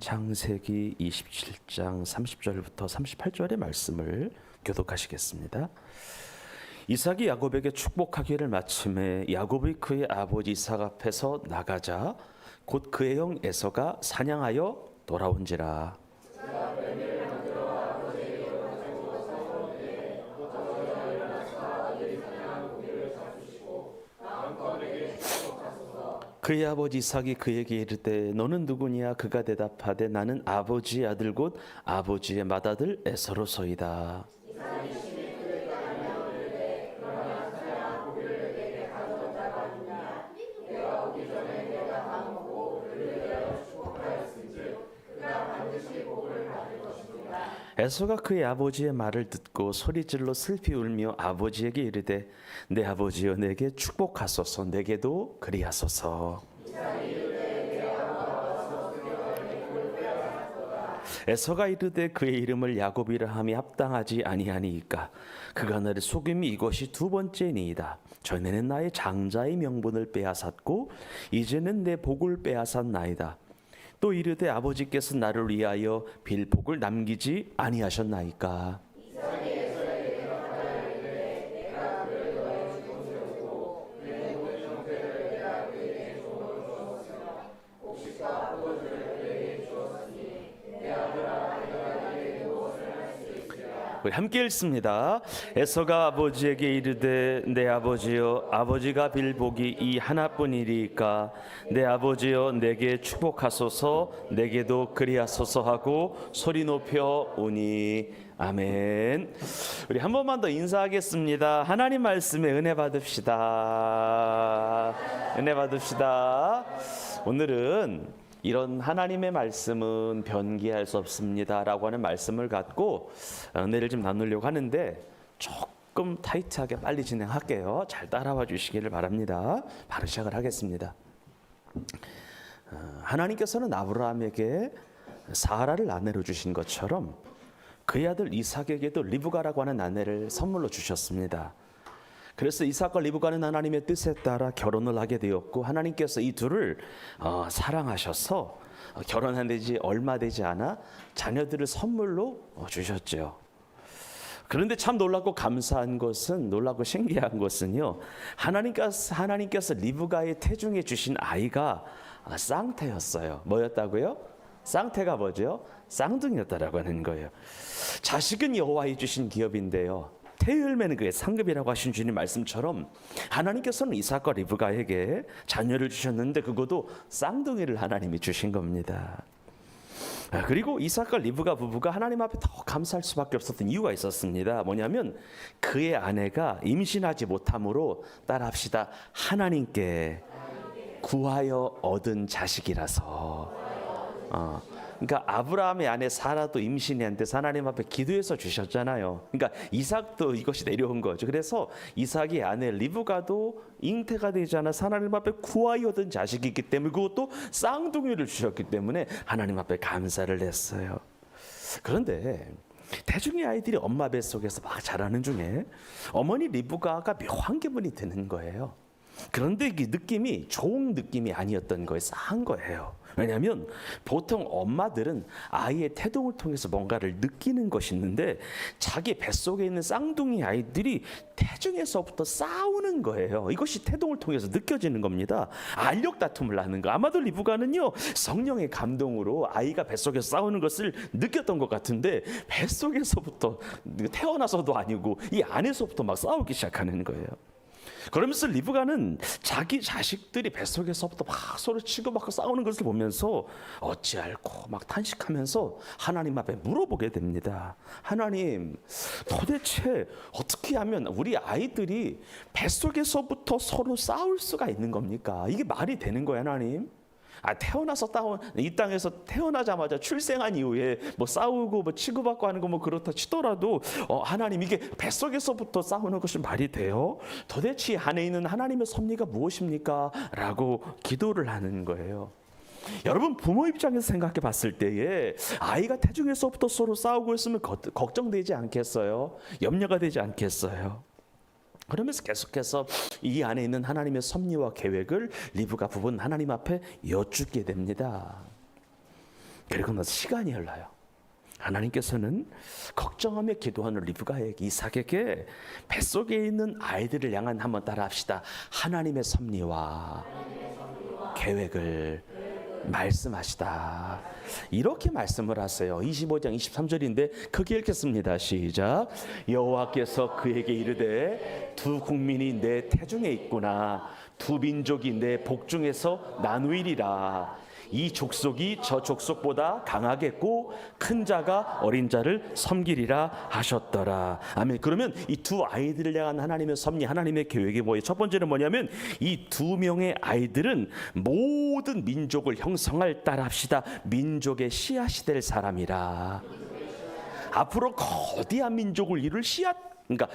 창세기 27장 30절부터 38절의 말씀을 교독하시겠습니다. 이삭이 야곱에게 축복하기를 마침에 야곱이 그의 아버지 이삭 앞에서 나가자 곧 그의 형 에서가 사냥하여 돌아온지라. 그의 아버지 이삭이 그에게 이르되 너는 누구냐? 그가 대답하되 나는 아버지의 아들 곧 아버지의 맏아들 에서로소이다. 에서가 그의 아버지의 말을 듣고 소리질러 슬피 울며 아버지에게 이르되 내 아버지여 내게 축복하소서 내게도 그리하소서. 에서가 이르되 그의 이름을 야곱이라 함이 합당하지 아니하니이까 그가 나를 속임이 이것이 두 번째니이다. 전에는 나의 장자의 명분을 빼앗았고 이제는 내 복을 빼앗았나이다. 또 이르되 아버지께서 나를 위하여 빌복을 남기지 아니하셨나이까. 우리 함께 읽습니다. 에서가 아버지에게 이르되 내 아버지여 아버지가 빌복이 이 하나뿐이리이까 내 아버지여 내게 축복하소서 내게도 그리하소서 하고 소리 높여 오니 아멘. 우리 한 번만 더 인사하겠습니다. 하나님 말씀에 은혜 받읍시다. 은혜 받읍시다. 오늘은 이런 하나님의 말씀은 변기할 수 없습니다라고 하는 말씀을 갖고 은혜를 좀 나누려고 하는데 조금 타이트하게 빨리 진행할게요. 잘 따라와 주시기를 바랍니다. 바로 시작을 하겠습니다. 하나님께서는 아브라함에게 사라를 아내로 주신 것처럼 그의 아들 이삭에게도 리브가라고 하는 아내를 선물로 주셨습니다. 그래서 이삭과 리브가는 하나님의 뜻에 따라 결혼을 하게 되었고 하나님께서 이 둘을 사랑하셔서 결혼한 지 얼마 되지 않아 자녀들을 선물로 주셨죠. 그런데 참 놀랍고 감사한 것은 놀랍고 신기한 것은요. 하나님께서 리브가의 태중에 주신 아이가 쌍태였어요. 뭐였다고요? 쌍태가 뭐죠? 쌍둥이였다라고 하는 거예요. 자식은 여호와의 주신 기업인데요. 태열매는 그의 상급이라고 하신 주님 말씀처럼 하나님께서는 이삭과 리브가에게 자녀를 주셨는데 그것도 쌍둥이를 하나님이 주신 겁니다. 그리고 이삭과 리브가 부부가 하나님 앞에 더 감사할 수밖에 없었던 이유가 있었습니다. 뭐냐면 그의 아내가 임신하지 못함으로 따라합시다. 하나님께 구하여 얻은 자식이라서. 그러니까 아브라함의 아내 사라도 임신했는데 하나님 앞에 기도해서 주셨잖아요. 그러니까 이삭도 이것이 내려온 거죠. 그래서 이삭의 아내 리브가도 잉태가 되지 않아 하나님 앞에 구하여 얻은 자식이기 때문에 그것도 쌍둥이를 주셨기 때문에 하나님 앞에 감사를 했어요. 그런데 태중의 아이들이 엄마 뱃속에서 막 자라는 중에 어머니 리브가가 묘한 기분이 드는 거예요. 그런데 이 느낌이 좋은 느낌이 아니었던 거예요. 싸한 거예요. 왜냐하면 보통 엄마들은 아이의 태동을 통해서 뭔가를 느끼는 것이 있는데 자기 뱃속에 있는 쌍둥이 아이들이 태중에서부터 싸우는 거예요. 이것이 태동을 통해서 느껴지는 겁니다. 알력 다툼을 하는 거. 아마도 리브가는요 성령의 감동으로 아이가 뱃속에서 싸우는 것을 느꼈던 것 같은데 뱃속에서부터 태어나서도 아니고 이 안에서부터 막 싸우기 시작하는 거예요. 그러면서 리브가는 자기 자식들이 뱃속에서부터 막 서로 치고받고 싸우는 것을 보면서 어찌할꼬 막 탄식하면서 하나님 앞에 물어보게 됩니다. 하나님, 도대체 어떻게 하면 우리 아이들이 뱃속에서부터 서로 싸울 수가 있는 겁니까? 이게 말이 되는 거예요, 하나님? 태어나서 이 땅에서 태어나자마자 출생한 이후에 뭐 싸우고 뭐 치고받고 하는 거 뭐 그렇다 치더라도 하나님 이게 뱃속에서부터 싸우는 것이 말이 돼요? 도대체 안에 있는 하나님의 섭리가 무엇입니까? 라고 기도를 하는 거예요. 여러분 부모 입장에서 생각해 봤을 때에 아이가 태중에서부터 서로 싸우고 있으면 걱정되지 않겠어요? 염려가 되지 않겠어요? 그러면서 계속해서 이 안에 있는 하나님의 섭리와 계획을 리브가 부부는 하나님 앞에 여쭙게 됩니다. 그리고 나서 시간이 흘러요. 하나님께서는 걱정하며 기도하는 리브가에게, 이삭에게 뱃속에 있는 아이들을 향한, 한번 따라합시다, 하나님의 섭리와 계획을 말씀하시다. 이렇게 말씀을 하세요. 25장 23절인데 크게 읽겠습니다. 시작. 여호와께서 그에게 이르되 두 국민이 내 태중에 있구나. 두 민족이 내 복중에서 나누이리라. 이 족속이 저 족속보다 강하겠고 큰 자가 어린 자를 섬기리라 하셨더라. 아멘. 그러면 이 두 아이들을 향한 하나님의 섭리, 하나님의 계획이 뭐예요? 첫 번째는 뭐냐면 이 두 명의 아이들은 모든 민족을 형성할, 따라합시다, 민족의 씨앗이 될 사람이라. 앞으로 거대한 민족을 이룰 씨앗, 그러니까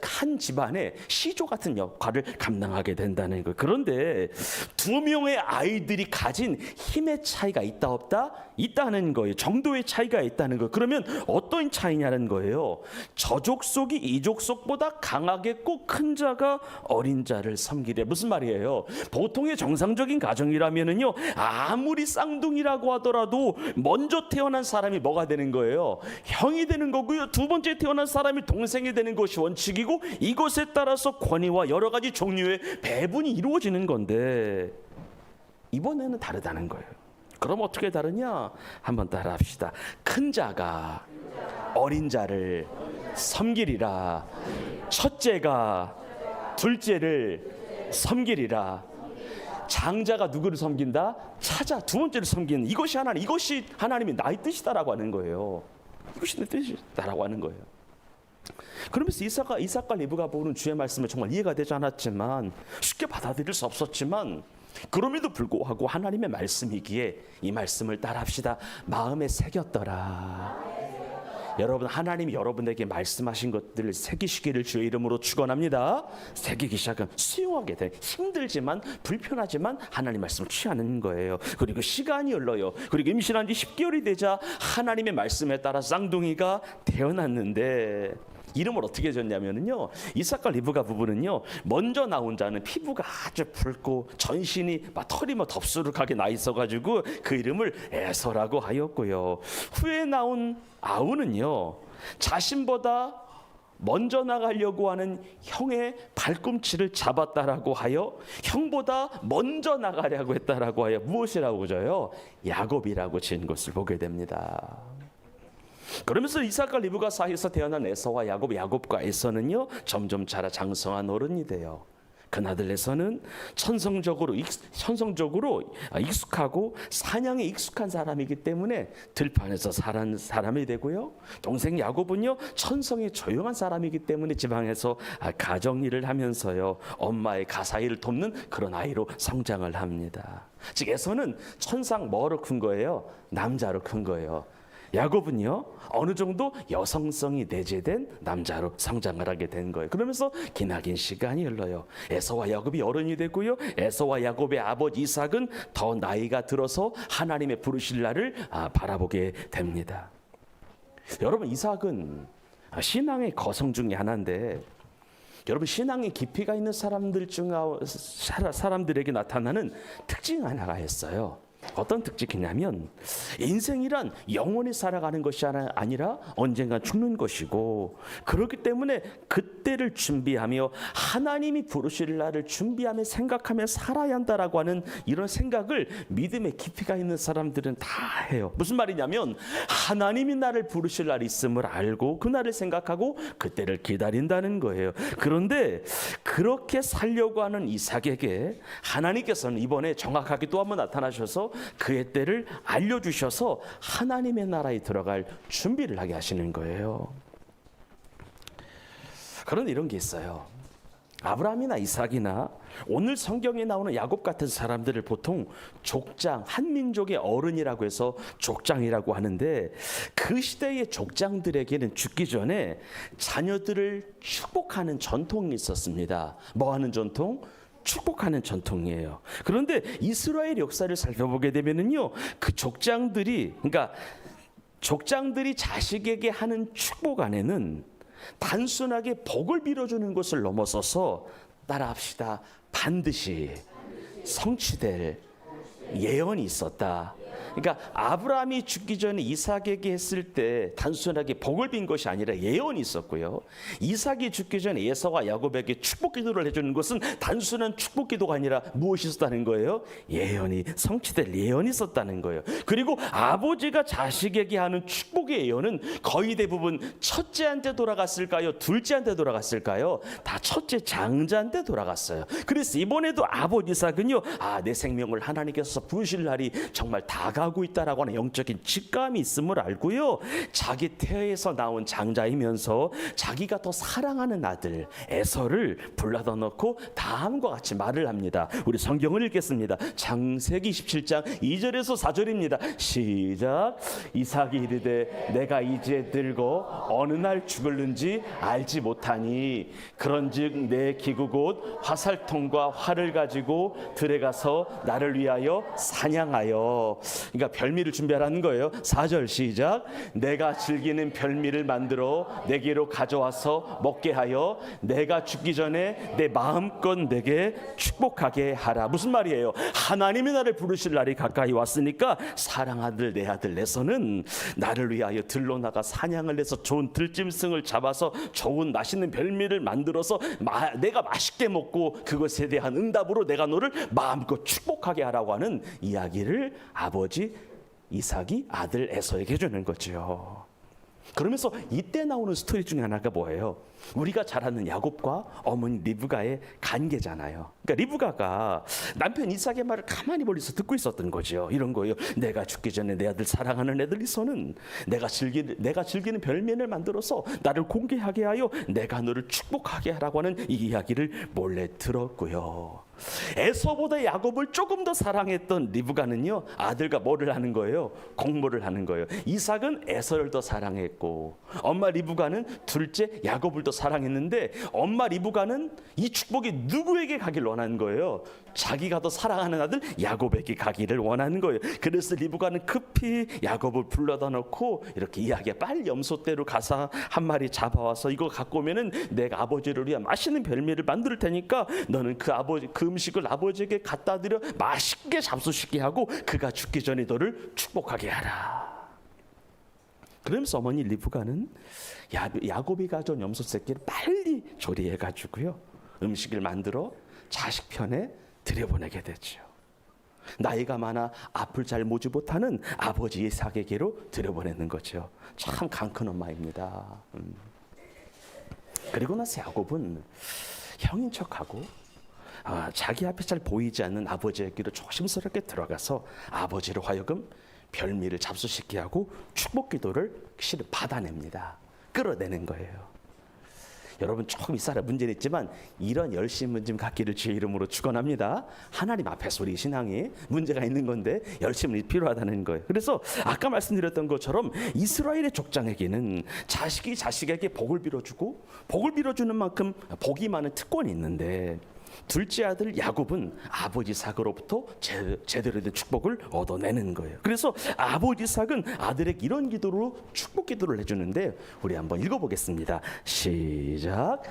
한 집안의 시조 같은 역할을 감당하게 된다는 거예요. 그런데 두 명의 아이들이 가진 힘의 차이가 있다 없다? 있다는 거예요. 정도의 차이가 있다는 거예요. 그러면 어떤 차이냐는 거예요. 저 족속이 이 족속보다 강하겠고 큰 자가 어린 자를 섬기래. 무슨 말이에요? 보통의 정상적인 가정이라면은요, 아무리 쌍둥이라고 하더라도 먼저 태어난 사람이 뭐가 되는 거예요? 형이 되는 거고요. 두 번째 태어난 사람이 동생이 되는 것이 원칙이고, 이것에 따라서 권위와 여러 가지 종류의 배분이 이루어지는 건데, 이번에는 다르다는 거예요. 그럼 어떻게 다르냐? 한번 따라합시다. 큰 자가 어린 자를 섬기리라. 첫째가 둘째를 섬기리라. 장자가 누구를 섬긴다? 차자, 두 번째를 섬기는, 이것이 하나님의 나의 뜻이다라고 하는 거예요. 이것이 내 뜻이다라고 하는 거예요. 그러면서 이삭과 리브가 보는 주의 말씀을 정말 이해가 되지 않았지만, 쉽게 받아들일 수 없었지만, 그럼에도 불구하고 하나님의 말씀이기에 이 말씀을 따라합시다. 마음에 새겼더라. 여러분, 하나님이 여러분에게 말씀하신 것들을 새기시기를 주의 이름으로 축원합니다. 새기기 시작하면 수용하게 돼. 힘들지만 불편하지만 하나님 말씀을 취하는 거예요. 그리고 시간이 흘러요. 그리고 임신한 지 10개월이 되자 하나님의 말씀에 따라 쌍둥이가 태어났는데, 이름을 어떻게 졌냐면요, 이삭과 리브가 부부는요, 먼저 나온 자는 피부가 아주 붉고 전신이 막 털이 막 덥수룩하게 나 있어가지고 그 이름을 에서라고 하였고요. 후에 나온 아우는요, 자신보다 먼저 나가려고 하는 형의 발꿈치를 잡았다라고 하여 형보다 먼저 나가려고 했다라고 하여 무엇이라고 져요? 야곱이라고 지은 것을 보게 됩니다. 그러면서 이삭과 리브가 사이에서 태어난 에서와 야곱과 에서는요, 점점 자라 장성한 어른이 돼요. 그나들 에서는 천성적으로 익숙하고 사냥에 익숙한 사람이기 때문에 들판에서 살은 사람이 되고요. 동생 야곱은요, 천성이 조용한 사람이기 때문에 지방에서 가정일을 하면서요, 엄마의 가사일을 돕는 그런 아이로 성장을 합니다. 즉 에서는 천상 뭐로 큰 거예요? 남자로 큰 거예요. 야곱은요, 어느 정도 여성성이 내재된 남자로 성장을 하게 된 거예요. 그러면서 기나긴 시간이 흘러요. 에서와 야곱이 어른이 되고요, 에서와 야곱의 아버지 이삭은 더 나이가 들어서 하나님의 부르실 날을 바라보게 됩니다. 여러분, 이삭은 신앙의 거성 중에 하나인데, 여러분, 신앙의 깊이가 있는 사람들에게 나타나는 특징 하나가 있어요. 어떤 특징이냐면, 인생이란 영원히 살아가는 것이 아니라 언젠가 죽는 것이고, 그렇기 때문에 그때를 준비하며 하나님이 부르실 날을 준비하며 생각하며 살아야 한다라고 하는 이런 생각을 믿음의 깊이가 있는 사람들은 다 해요. 무슨 말이냐면, 하나님이 나를 부르실 날이 있음을 알고 그 날을 생각하고 그때를 기다린다는 거예요. 그런데 그렇게 살려고 하는 이삭에게 하나님께서는 이번에 정확하게 또 한번 나타나셔서 그의 때를 알려주셔서 하나님의 나라에 들어갈 준비를 하게 하시는 거예요. 그런데 이런 게 있어요. 아브라함이나 이삭이나 오늘 성경에 나오는 야곱 같은 사람들을 보통 족장, 한 민족의 어른이라고 해서 족장이라고 하는데, 그 시대의 족장들에게는 죽기 전에 자녀들을 축복하는 전통이 있었습니다. 뭐 하는 전통? 축복하는 전통이에요. 그런데 이스라엘 역사를 살펴보게 되면은요, 그 족장들이 자식에게 하는 축복 안에는 단순하게 복을 빌어주는 것을 넘어서서, 따라합시다, 반드시 성취될 예언이 있었다. 그러니까 아브라함이 죽기 전에 이삭에게 했을 때 단순하게 복을 빈 것이 아니라 예언이 있었고요. 이삭이 죽기 전에 에서와 야곱에게 축복 기도를 해주는 것은 단순한 축복 기도가 아니라 무엇이 있었다는 거예요? 예언이 성취될 예언이 있었다는 거예요. 그리고 아버지가 자식에게 하는 축복의 예언은 거의 대부분 첫째한테 돌아갔을까요? 둘째한테 돌아갔을까요? 다 첫째 장자한테 돌아갔어요. 그래서 이번에도 아버지 이삭은요, 내 생명을 하나님께서 부으실 날이 정말 다가오고 있다라고 하는 영적인 직감이 있음을 알고요, 자기 태에서 나온 장자이면서 자기가 더 사랑하는 아들 에서를 불러다 놓고 다음과 같이 말을 합니다. 우리 성경을 읽겠습니다. 창세기 27장 2절에서 4절입니다. 시작. 이삭이 이르되 내가 이제 늙어 어느 날 죽을는지 알지 못하니 그런즉 내 기구 곧 화살통과 활을 가지고 들에 가서 나를 위하여 사냥하여. 그러니까 별미를 준비하라는 거예요. 4절 시작. 내가 즐기는 별미를 만들어 내게로 가져와서 먹게 하여 내가 죽기 전에 내 마음껏 내게 축복하게 하라. 무슨 말이에요? 하나님이 나를 부르실 날이 가까이 왔으니까 사랑하는 내 아들 에서는 나를 위하여 들로 나가 사냥을 해서 좋은 들짐승을 잡아서 좋은 맛있는 별미를 만들어서 내가 맛있게 먹고 그것에 대한 응답으로 내가 너를 마음껏 축복하게 하라고 하는 이야기를 아버지 이삭이 아들 에서에게 주는 거죠. 그러면서 이때 나오는 스토리 중에 하나가 뭐예요? 우리가 잘 아는 야곱과 어머니 리브가의 관계잖아요. 그러니까 리브가가 남편 이삭의 말을 가만히 멀리서 듣고 있었던 거죠. 이런 거예요. 내가 죽기 전에 내 아들 사랑하는 애들 이서는 내가 즐기는 별면을 만들어서 나를 공개하게 하여 내가 너를 축복하게 하라고 하는 이 이야기를 몰래 들었고요. 에서보다 야곱을 조금 더 사랑했던 리브가는요, 아들과 뭐를 하는 거예요? 공모를 하는 거예요. 이삭은 에서를 더 사랑했고 엄마 리브가는 둘째 야곱을 더 사랑했는데 엄마 리브가는 이 축복이 누구에게 가길 원하는 거예요? 자기가 더 사랑하는 아들 야곱에게 가기를 원하는 거예요. 그래서 리브가는 급히 야곱을 불러다 놓고 이렇게 이야기해. 빨리 염소떼로 가서 한 마리 잡아와서 이거 갖고 오면은 내가 아버지를 위한 맛있는 별미를 만들 테니까 너는 그 음식을 아버지에게 갖다 드려 맛있게 잡수시게 하고 그가 죽기 전에 너를 축복하게 하라. 그러면서 어머니 리브가는 야곱이 가져온 염소 새끼를 빨리 조리해가지고요, 음식을 만들어 자식 편에 들여보내게 되죠. 나이가 많아 앞을 잘 보지 못하는 아버지 이삭에게로 들여보내는 거죠. 참 강큰 엄마입니다. 그리고 나서 야곱은 형인 척하고 자기 앞에 잘 보이지 않는 아버지에게로 조심스럽게 들어가서 아버지로 하여금 별미를 잡수시게 하고 축복 기도를 실은 받아냅니다. 끌어내는 거예요. 여러분 조금 있어라 문제는 있지만 이런 열심은 좀 갖기를 주의 이름으로 축원합니다. 하나님 앞에서 우리 신앙이 문제가 있는 건데 열심이 필요하다는 거예요. 그래서 아까 말씀드렸던 것처럼 이스라엘의 족장에게는 자식이 자식에게 복을 빌어주고 복을 빌어주는 만큼 복이 많은 특권이 있는데 둘째 아들 야곱은 아버지 이삭으로부터 제대로 된 축복을 얻어내는 거예요. 그래서 아버지 이삭은 아들에게 이런 기도로 축복 기도를 해주는데 우리 한번 읽어보겠습니다. 시작.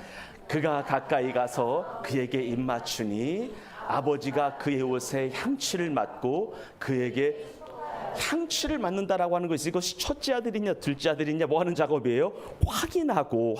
그가 가까이 가서 그에게 입맞추니 아버지가 그의 옷에 향취를 맡고 그에게 향취를 맡는다라고 하는 것이 이것이 첫째 아들이냐 둘째 아들이냐 뭐 하는 작업이에요? 확인하고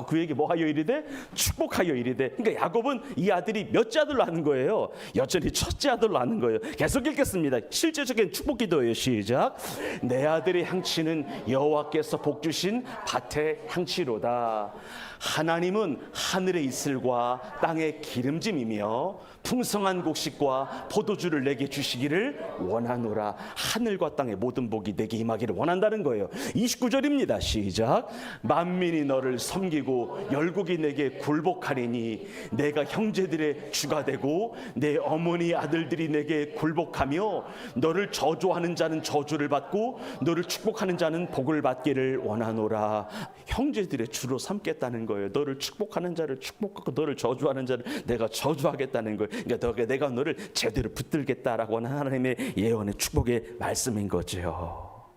그에게 뭐 하여 이르되 축복하여 이르되. 그러니까 야곱은 이 아들이 몇째 아들로 하는 거예요? 여전히 첫째 아들로 하는 거예요. 계속 읽겠습니다. 실제적인 축복 기도예요. 시작. 내 아들의 향취는 여호와께서 복 주신 밭의 향취로다. 하나님은 하늘의 이슬과 땅의 기름짐이며 풍성한 곡식과 포도주를 내게 주시기를 원하노라. 하늘과 땅의 모든 복이 내게 임하기를 원한다는 거예요. 29절입니다. 시작. 만민이 너를 섬기고 열국이 내게 굴복하리니 내가 형제들의 주가 되고 내 어머니 아들들이 내게 굴복하며 너를 저주하는 자는 저주를 받고 너를 축복하는 자는 복을 받기를 원하노라. 형제들의 주로 삼겠다는 거예요. 너를 축복하는 자를 축복하고 너를 저주하는 자를 내가 저주하겠다는 거예요. 그러니까 내가 너를 제대로 붙들겠다라고 하는 하나님의 예언의 축복의 말씀인 거죠.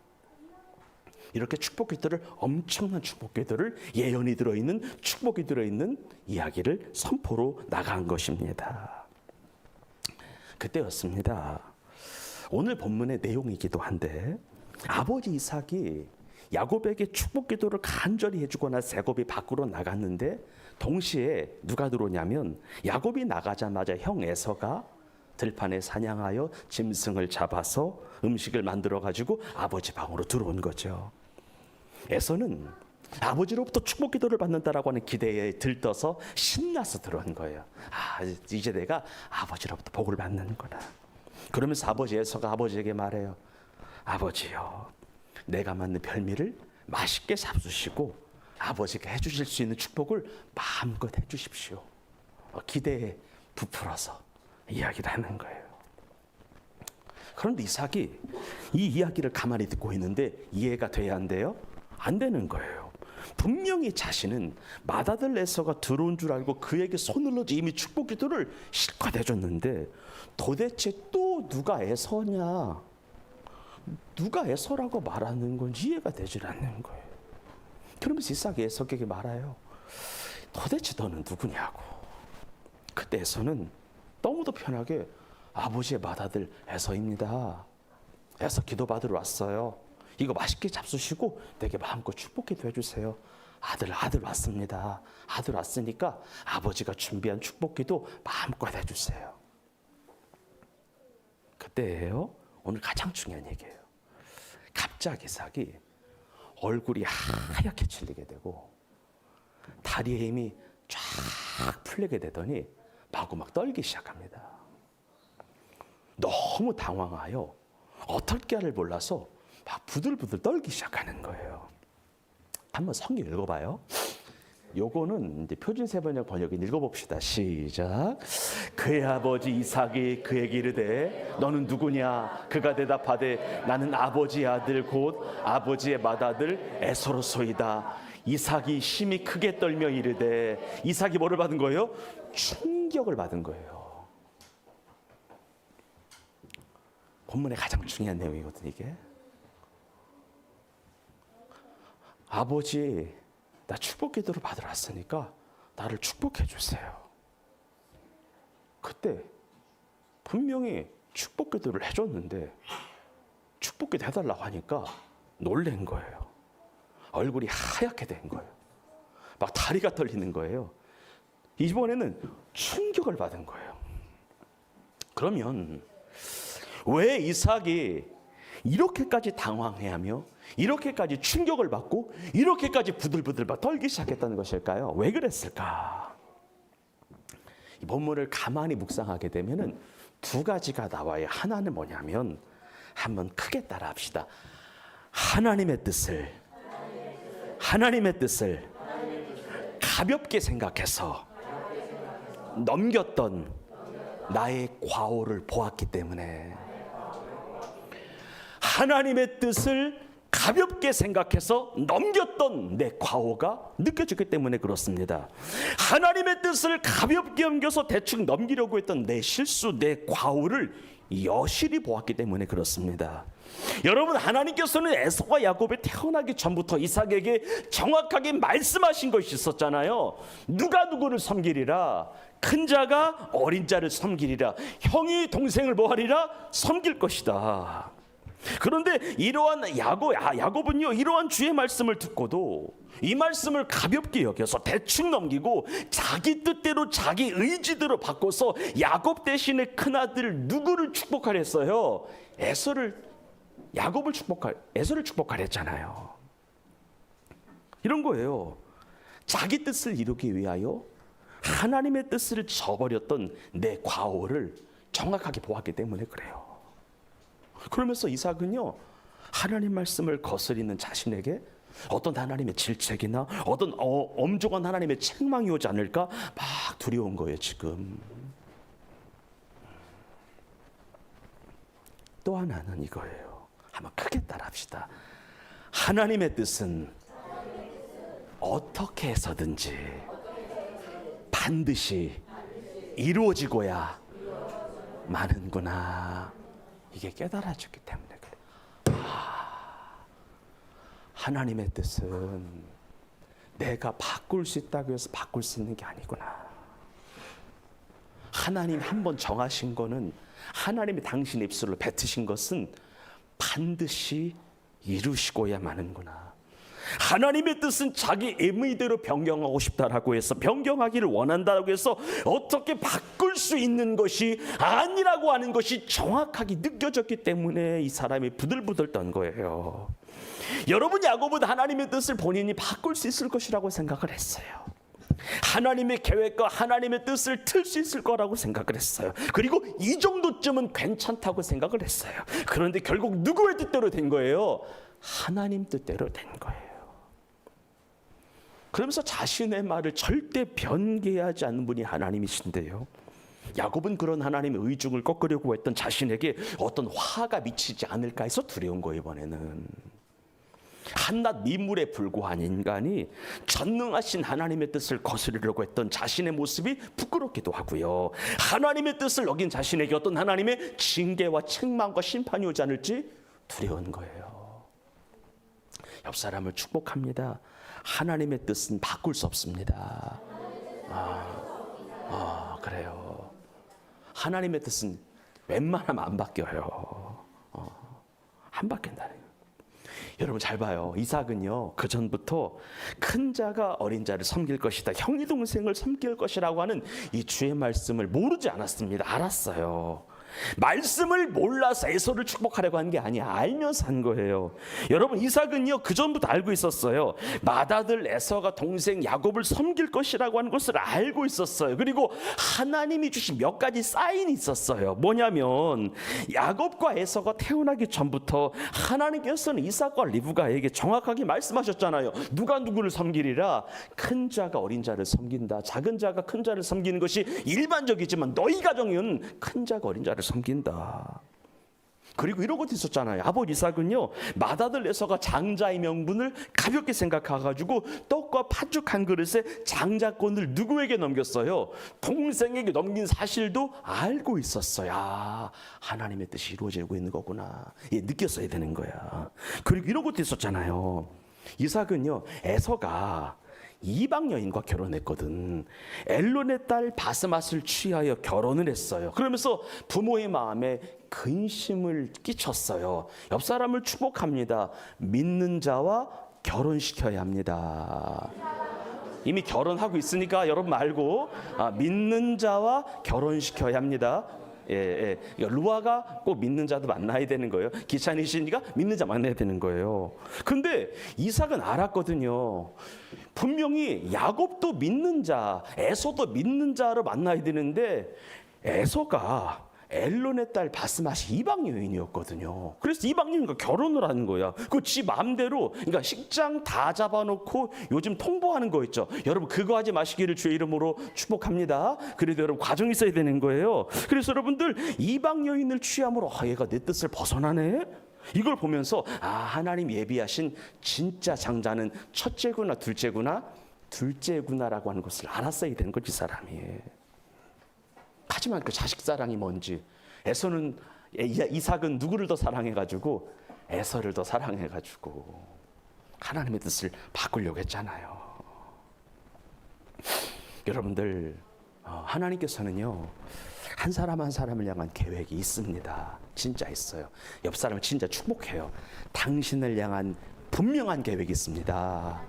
이렇게 축복 기도를, 엄청난 축복 기도를, 예언이 들어있는 축복이 들어있는 이야기를 선포로 나간 것입니다. 그때였습니다. 오늘 본문의 내용이기도 한데 아버지 이삭이 야곱에게 축복 기도를 간절히 해주고 나서 야곱이 밖으로 나갔는데 동시에 누가 들어오냐면 야곱이 나가자마자 형 에서가 들판에 사냥하여 짐승을 잡아서 음식을 만들어 가지고 아버지 방으로 들어온 거죠. 에서는 아버지로부터 축복 기도를 받는다라고 하는 기대에 들떠서 신나서 들어온 거예요. 아, 이제 내가 아버지로부터 복을 받는구나. 그러면서 아버지 에서가 아버지에게 말해요. 아버지요, 내가 만든 별미를 맛있게 잡수시고 아버지가 해주실 수 있는 축복을 마음껏 해주십시오. 기대에 부풀어서 이야기를 하는 거예요. 그런데 이삭이 이 이야기를 가만히 듣고 있는데 이해가 돼야 한대요? 안 되는 거예요. 분명히 자신은 맏아들 에서가 들어온 줄 알고 그에게 손을 넣어서 이미 축복 기도를 실컷 해줬는데 도대체 또 누가 에서냐, 누가 에서라고 말하는 건지 이해가 되질 않는 거예요. 그러면서 이삭이 에서에게 말해요. 도대체 너는 누구냐고. 그때 에서는 너무도 편하게 아버지의 맏아들 에서입니다. 에서 기도받으러 왔어요. 이거 맛있게 잡수시고 내게 마음껏 축복기도 해주세요. 아들 왔습니다. 아들 왔으니까 아버지가 준비한 축복기도 마음껏 해주세요. 그때예요. 오늘 가장 중요한 얘기예요. 갑자기 이삭이 얼굴이 하얗게 질리게 되고 다리에 힘이 쫙 풀리게 되더니 마구막 떨기 시작합니다. 너무 당황하여 어떻게 할을 몰라서 막 부들부들 떨기 시작하는 거예요. 한번 성경 읽어봐요. 요거는 이제 표준 세번역 번역인 읽어봅시다. 시작. 그의 아버지 이삭이 그에게 이르되 너는 누구냐? 그가 대답하되 나는 아버지의 아들 곧 아버지의 맏아들 에서로소이다. 이삭이 심히 크게 떨며 이르되 이삭이 뭐를 받은 거예요? 충격을 받은 거예요. 본문의 가장 중요한 내용이거든요. 이게 아버지, 나 축복 기도를 받으러 왔으니까 나를 축복해 주세요. 그때 분명히 축복 기도를 해줬는데 축복 기도 해달라고 하니까 놀란 거예요. 얼굴이 하얗게 된 거예요. 막 다리가 떨리는 거예요. 이번에는 충격을 받은 거예요. 그러면 왜 이삭이 이렇게까지 당황해하며 이렇게까지 충격을 받고 이렇게까지 부들부들 떨기 시작했다는 것일까요? 왜 그랬을까? 이 본문을 가만히 묵상하게 되면은 두 가지가 나와요. 하나는 뭐냐면 한번 크게 따라합시다. 하나님의 뜻을 가볍게 생각해서 넘겼던 나의 과오를 보았기 때문에, 하나님의 뜻을 가볍게 생각해서 넘겼던 내 과오가 느껴지기 때문에 그렇습니다. 하나님의 뜻을 가볍게 넘겨서 대충 넘기려고 했던 내 실수, 내 과오를 여실히 보았기 때문에 그렇습니다. 여러분, 하나님께서는 에서와 야곱이 태어나기 전부터 이삭에게 정확하게 말씀하신 것이 있었잖아요. 누가 누구를 섬기리라? 큰 자가 어린 자를 섬기리라. 형이 동생을 뭐하리라? 섬길 것이다. 그런데 이러한 야곱은요, 이러한 주의 말씀을 듣고도 이 말씀을 가볍게 여겨서 대충 넘기고 자기 뜻대로 자기 의지대로 바꿔서 야곱 대신에 큰아들 누구를 축복하려 했어요? 에서를 축복하려 했잖아요. 이런 거예요. 자기 뜻을 이루기 위하여 하나님의 뜻을 저버렸던 내 과오를 정확하게 보았기 때문에 그래요. 그러면서 이삭은요, 하나님 말씀을 거스리는 자신에게 어떤 하나님의 질책이나 어떤 엄중한 하나님의 책망이 오지 않을까 막 두려운 거예요. 지금 또 하나는 이거예요. 한번 크게 따라합시다. 하나님의 뜻은 어떻게 해서든지 반드시 이루어지고야 마는구나. 이게 깨달아졌기 때문에 그래. 하나님의 뜻은 내가 바꿀 수 있다고 해서 바꿀 수 있는 게 아니구나. 하나님 한번 정하신 거는, 하나님이 당신의 입술로 뱉으신 것은 반드시 이루시고야 마는구나. 하나님의 뜻은 자기 의미대로 변경하고 싶다라고 해서, 변경하기를 원한다라고 해서 어떻게 바꿀 수 있는 것이 아니라고 하는 것이 정확하게 느껴졌기 때문에 이 사람이 부들부들 떤 거예요. 여러분, 야곱은 하나님의 뜻을 본인이 바꿀 수 있을 것이라고 생각을 했어요. 하나님의 계획과 하나님의 뜻을 틀 수 있을 거라고 생각을 했어요. 그리고 이 정도쯤은 괜찮다고 생각을 했어요. 그런데 결국 누구의 뜻대로 된 거예요? 하나님 뜻대로 된 거예요. 그러면서 자신의 말을 절대 변개하지 않는 분이 하나님이신데요, 야곱은 그런 하나님의 의중을 꺾으려고 했던 자신에게 어떤 화가 미치지 않을까 해서 두려운 거예요. 이번에는 한낱 미물에 불과한 인간이 전능하신 하나님의 뜻을 거스르려고 했던 자신의 모습이 부끄럽기도 하고요, 하나님의 뜻을 어긴 자신에게 어떤 하나님의 징계와 책망과 심판이 오지 않을지 두려운 거예요. 옆 사람을 축복합니다. 하나님의 뜻은 바꿀 수 없습니다. 그래요. 하나님의 뜻은 웬만하면 안 바뀌어요. 안 바뀐다는 거예요. 여러분 잘 봐요. 이삭은요, 그 전부터 큰 자가 어린 자를 섬길 것이다, 형이 동생을 섬길 것이라고 하는 이 주의 말씀을 모르지 않았습니다. 알았어요. 말씀을 몰라서 에서를 축복하려고 한 게 아니야. 알면서 한 거예요. 여러분, 이삭은요 그 전부터 알고 있었어요. 맏아들 에서가 동생 야곱을 섬길 것이라고 하는 것을 알고 있었어요. 그리고 하나님이 주신 몇 가지 사인이 있었어요. 뭐냐면, 야곱과 에서가 태어나기 전부터 하나님께서는 이삭과 리브가에게 정확하게 말씀하셨잖아요. 누가 누구를 섬기리라? 큰 자가 어린 자를 섬긴다, 작은 자가 큰 자를 섬기는 것이 일반적이지만 너희 가정은 큰 자가 어린 자를 섬긴다. 그리고 이런 것도 있었잖아요. 아버지 이삭은요, 맏아들 에서가 장자의 명분을 가볍게 생각해가지고 떡과 팥죽 한 그릇에 장자권을 누구에게 넘겼어요? 동생에게 넘긴 사실도 알고 있었어요. 하나님의 뜻이 이루어지고 있는 거구나, 느꼈어야 되는 거야. 그리고 이런 것도 있었잖아요. 이삭은요, 에서가 이방 여인과 결혼했거든. 엘론의 딸 바스맛을 취하여 결혼을 했어요. 그러면서 부모의 마음에 근심을 끼쳤어요. 옆 사람을 축복합니다. 믿는 자와 결혼시켜야 합니다. 이미 결혼하고 있으니까 여러분 알고, 믿는 자와 결혼시켜야 합니다. 루아가 꼭 믿는 자도 만나야 되는 거예요. 기찬이시니까 믿는 자 만나야 되는 거예요. 근데 이삭은 알았거든요. 분명히 야곱도 믿는 자, 에서도 믿는 자로 만나야 되는데, 에서가 엘론의 딸 바스맛이 이방 여인이었거든요. 그래서 이방 여인과 결혼을 하는 거야. 그 지 마음대로, 그러니까 식장 다 잡아놓고 요즘 통보하는 거 있죠. 여러분 그거 하지 마시기를 주의 이름으로 축복합니다. 그래도 여러분 과정이 있어야 되는 거예요. 그래서 여러분들, 이방 여인을 취함으로 얘가 내 뜻을 벗어나네? 이걸 보면서 하나님 예비하신 진짜 장자는 첫째구나 둘째구나라고 하는 것을 알았어야 되는 거지, 사람이. 하지만 그 자식 사랑이 뭔지, 이삭은 누구를 더 사랑해가지고? 에서를 더 사랑해가지고 하나님의 뜻을 바꾸려고 했잖아요. 여러분들, 하나님께서는요, 한 사람 한 사람을 향한 계획이 있습니다. 진짜 있어요. 옆 사람을 진짜 축복해요. 당신을 향한 분명한 계획이 있습니다.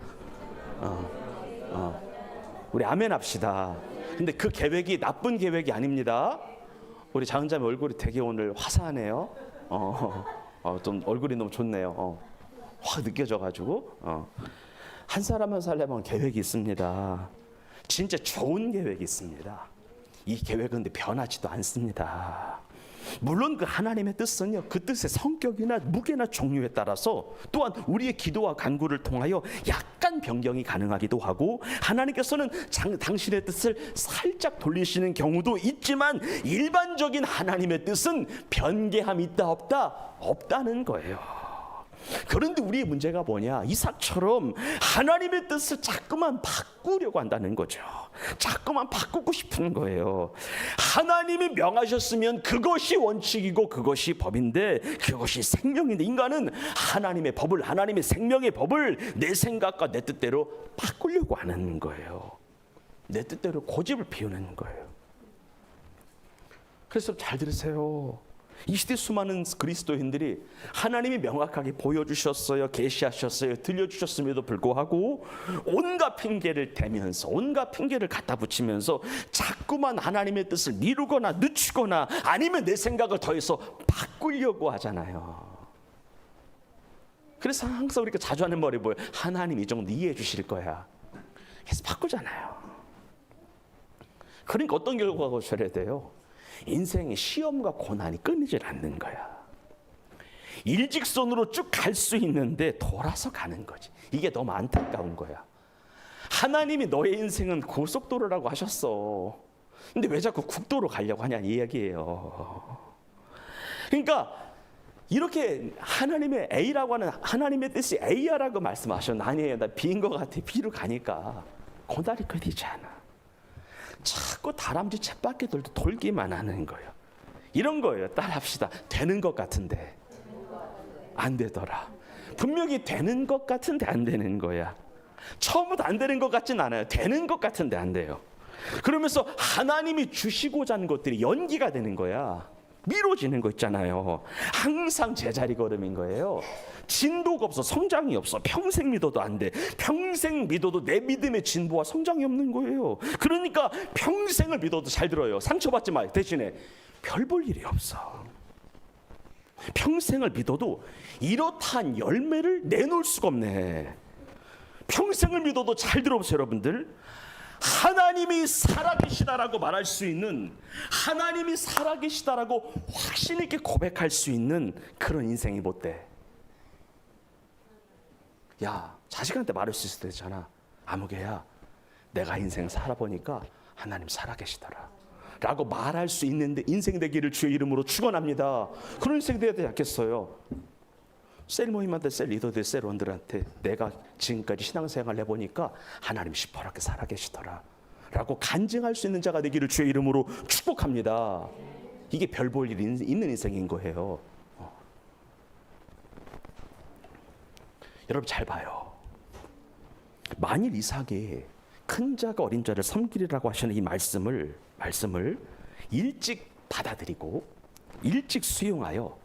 우리 아멘 합시다. 근데 그 계획이 나쁜 계획이 아닙니다. 우리 장자매 얼굴이 되게 오늘 화사하네요. 좀 얼굴이 너무 좋네요. 확 느껴져가지고. 한 사람 한 사람은 계획이 있습니다. 진짜 좋은 계획이 있습니다. 이 계획은 근데 변하지도 않습니다. 물론 그 하나님의 뜻은요, 그 뜻의 성격이나 무게나 종류에 따라서 또한 우리의 기도와 간구를 통하여 약간 변경이 가능하기도 하고, 하나님께서는 당신의 뜻을 살짝 돌리시는 경우도 있지만, 일반적인 하나님의 뜻은 변개함이 있다 없다? 없다는 거예요. 그런데 우리의 문제가 뭐냐? 이삭처럼 하나님의 뜻을 자꾸만 바꾸려고 한다는 거죠. 자꾸만 바꾸고 싶은 거예요. 하나님이 명하셨으면 그것이 원칙이고 그것이 법인데, 그것이 생명인데, 인간은 하나님의 법을, 하나님의 생명의 법을 내 생각과 내 뜻대로 바꾸려고 하는 거예요. 내 뜻대로 고집을 피우는 거예요. 그래서 잘 들으세요. 이 시대 수많은 그리스도인들이 하나님이 명확하게 보여주셨어요, 계시하셨어요, 들려주셨음에도 불구하고 온갖 핑계를 대면서, 온갖 핑계를 갖다 붙이면서 자꾸만 하나님의 뜻을 미루거나 늦추거나 아니면 내 생각을 더해서 바꾸려고 하잖아요. 그래서 항상 우리가 자주 하는 말이 뭐예요? 하나님 이 정도 이해해 주실 거야. 그래서 바꾸잖아요. 그러니까 어떤 결과가 오셔야 돼요? 인생의 시험과 고난이 끊이질 않는 거야. 일직선으로 쭉 갈 수 있는데 돌아서 가는 거지. 이게 너무 안타까운 거야. 하나님이 너의 인생은 고속도로라고 하셨어. 근데 왜 자꾸 국도로 가려고 하냐 이 이야기예요. 그러니까 이렇게 하나님의 A라고 하는 하나님의 뜻이 A야라고 말씀하셨는데 아니에요. 나 B인 것 같아. B로 가니까 고난이 끊이지 않아. 자꾸 다람쥐 쳇바퀴 돌기만 하는 거예요. 이런 거예요. 따라합시다. 되는 것 같은데 안 되더라. 분명히 되는 것 같은데 안 되는 거야. 처음부터 안 되는 것 같진 않아요. 되는 것 같은데 안 돼요. 그러면서 하나님이 주시고자 하는 것들이 연기가 되는 거야. 미뤄지는 거 있잖아요. 항상 제자리 걸음인 거예요. 진도가 없어. 성장이 없어. 평생 믿어도 안 돼. 평생 믿어도 내 믿음의 진보와 성장이 없는 거예요. 그러니까 평생을 믿어도 잘 들어요. 상처받지 마. 대신에 별 볼 일이 없어. 평생을 믿어도 이렇다한 열매를 내놓을 수가 없네. 평생을 믿어도 잘 들어보세요, 여러분들. 하나님이 살아계시다라고 말할 수 있는, 하나님이 살아계시다라고 확신 있게 고백할 수 있는 그런 인생이 못 돼. 야, 자식한테 말할 수 있을 때 있잖아. 아무개야, 내가 인생 살아보니까 하나님 살아계시더라 라고 말할 수 있는데 인생 되기를 주의 이름으로 축원합니다. 그런 인생 되어야 되지 않겠어요? 셀 모임한테, 셀 리더들, 셀원들한테 내가 지금까지 신앙생활을 해보니까 하나님 시퍼렇게 살아계시더라 라고 간증할 수 있는 자가 되기를 주의 이름으로 축복합니다. 이게 별 볼 일이 있는 인생인 거예요. 여러분 잘 봐요. 만일 이삭이 큰 자가 어린 자를 섬기리라고 하시는 이 말씀을 일찍 받아들이고 일찍 수용하여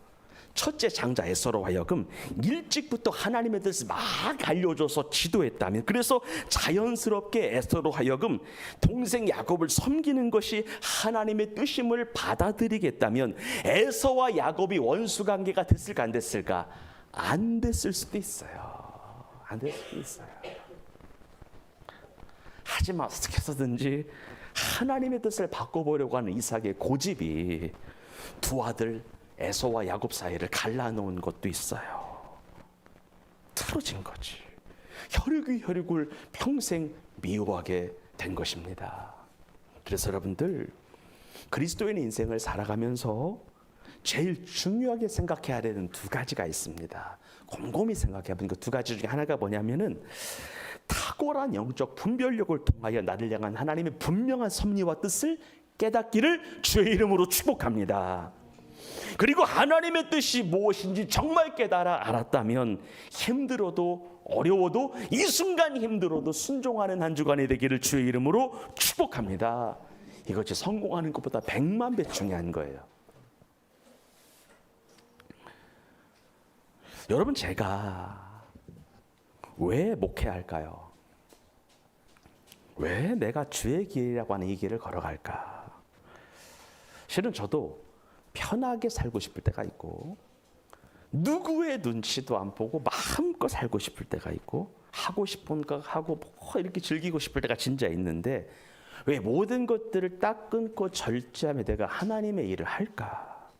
첫째 장자 에서로 하여금 일찍부터 하나님의 뜻을 막 알려줘서 지도했다면, 그래서 자연스럽게 에서로 하여금 동생 야곱을 섬기는 것이 하나님의 뜻임을 받아들이겠다면 에서와 야곱이 원수 관계가 됐을까 안 됐을까? 안 됐을 수도 있어요. 안 됐을 수도 있어요. 하지만 어떻게 해서든지 하나님의 뜻을 바꿔보려고 하는 이삭의 고집이 두 아들 에서와 야곱 사이를 갈라놓은 것도 있어요. 틀어진 거지. 혈육을 평생 미워하게 된 것입니다. 그래서 여러분들, 그리스도인의 인생을 살아가면서 제일 중요하게 생각해야 되는 두 가지가 있습니다. 곰곰이 생각해 보니까 두 가지 중에 하나가 뭐냐면은 탁월한 영적 분별력을 통하여 나를 향한 하나님의 분명한 섭리와 뜻을 깨닫기를 주의 이름으로 축복합니다. 그리고 하나님의 뜻이 무엇인지 정말 깨달아 알았다면 힘들어도 어려워도 이 순간 힘들어도 순종하는 한 주간이 되기를 주의 이름으로 축복합니다. 이것이 성공하는 것보다 100만 배 중요한 거예요. 여러분, 제가 왜 목회할까요? 왜 내가 주의 길이라고 하는 이 길을 걸어갈까? 실은 저도 편하게 살고 싶을 때가 있고 누구의 눈치도 안 보고 마음껏 살고 싶을 때가 있고 하고 싶은 거 하고 이렇게 즐기고 싶을 때가 진짜 있는데 왜 모든 것들을 딱 끊고 절제하며 내가 하나님의 일을 할까?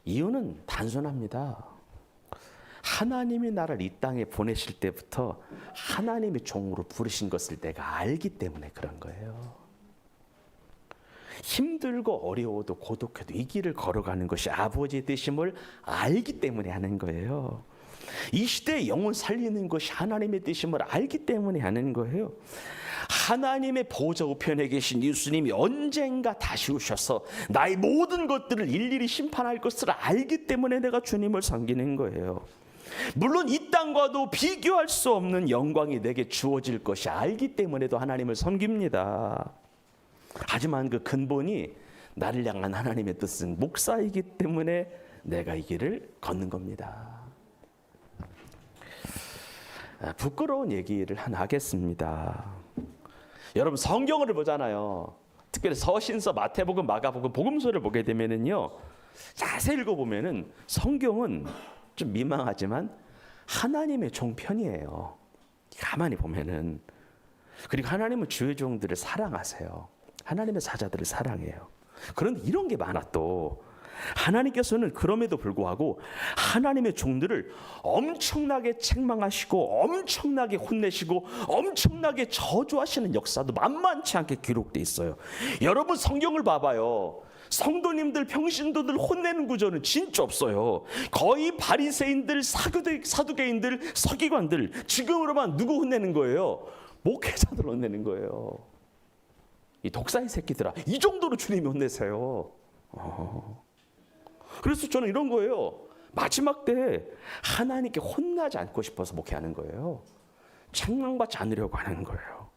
이유는 단순합니다. 하나님이 나를 이 땅에 보내실 때부터 하나님의 종으로 부르신 것을 내가 알기 때문에 그런 거예요. 힘들고 어려워도 고독해도 이 길을 걸어가는 것이 아버지의 뜻임을 알기 때문에 하는 거예요. 이 시대의 영혼 살리는 것이 하나님의 뜻임을 알기 때문에 하는 거예요. 하나님의 보좌 우편에 계신 예수님이 언젠가 다시 오셔서 나의 모든 것들을 일일이 심판할 것을 알기 때문에 내가 주님을 섬기는 거예요. 물론 이 땅과도 비교할 수 없는 영광이 내게 주어질 것이 알기 때문에도 하나님을 섬깁니다. 하지만 그 근본이 나를 향한 하나님의 뜻은 목사이기 때문에 내가 이 길을 걷는 겁니다. 부끄러운 얘기를 하나 하겠습니다. 여러분 성경을 보잖아요. 특별히 서신서, 마태복음, 마가복음, 복음서를 보게 되면은요, 자세히 읽어보면은 성경은 좀 민망하지만 하나님의 종편이에요. 가만히 보면은. 그리고 하나님은 주의 종들을 사랑하세요. 하나님의 사자들을 사랑해요. 그런데 이런 게 많아. 또 하나님께서는 그럼에도 불구하고 하나님의 종들을 엄청나게 책망하시고 엄청나게 혼내시고 엄청나게 저주하시는 역사도 만만치 않게 기록돼 있어요. 여러분 성경을 봐봐요. 성도님들, 평신도들 혼내는 구조는 진짜 없어요. 거의 바리새인들, 사두개인들, 서기관들, 지금으로만 누구 혼내는 거예요? 목회자들 혼내는 거예요. 이 독사의 새끼들아, 이 정도로 주님이 혼내세요. 그래서 저는 이런 거예요. 마지막 때 하나님께 혼나지 않고 싶어서 목회하는 거예요. 책망받지 않으려고 하는 거예요.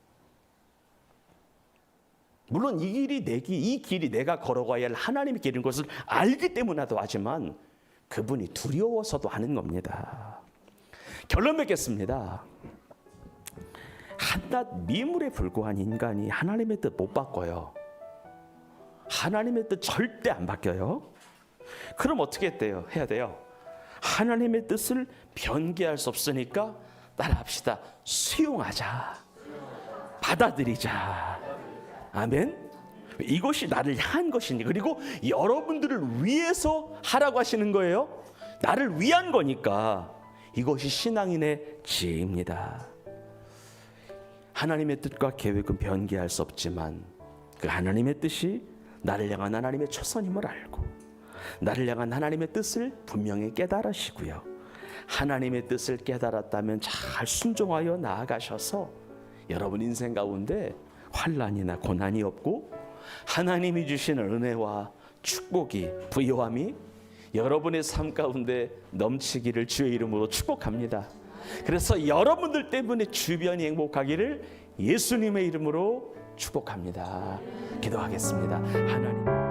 물론 이 길이 내가 걸어가야 할 하나님의 길인 것을 알기 때문에도 하지만 그분이 두려워서도 하는 겁니다. 결론 맺겠습니다. 한낱 미물에 불과한 인간이 하나님의 뜻 못 바꿔요. 하나님의 뜻 절대 안 바뀌어요. 그럼 어떻게 해야 돼요? 하나님의 뜻을 변개할 수 없으니까 따라합시다. 수용하자. 받아들이자. 아멘. 이것이 나를 향한 것이니, 그리고 여러분들을 위해서 하라고 하시는 거예요. 나를 위한 거니까 이것이 신앙인의 지혜입니다. 하나님의 뜻과 계획은 변개할 수 없지만 그 하나님의 뜻이 나를 향한 하나님의 초선임을 알고 나를 향한 하나님의 뜻을 분명히 깨달으시고요. 하나님의 뜻을 깨달았다면 잘 순종하여 나아가셔서 여러분 인생 가운데 환난이나 고난이 없고 하나님이 주시는 은혜와 축복이, 부요함이 여러분의 삶 가운데 넘치기를 주의 이름으로 축복합니다. 그래서 여러분들 때문에 주변이 행복하기를 예수님의 이름으로 축복합니다. 기도하겠습니다. 하나님.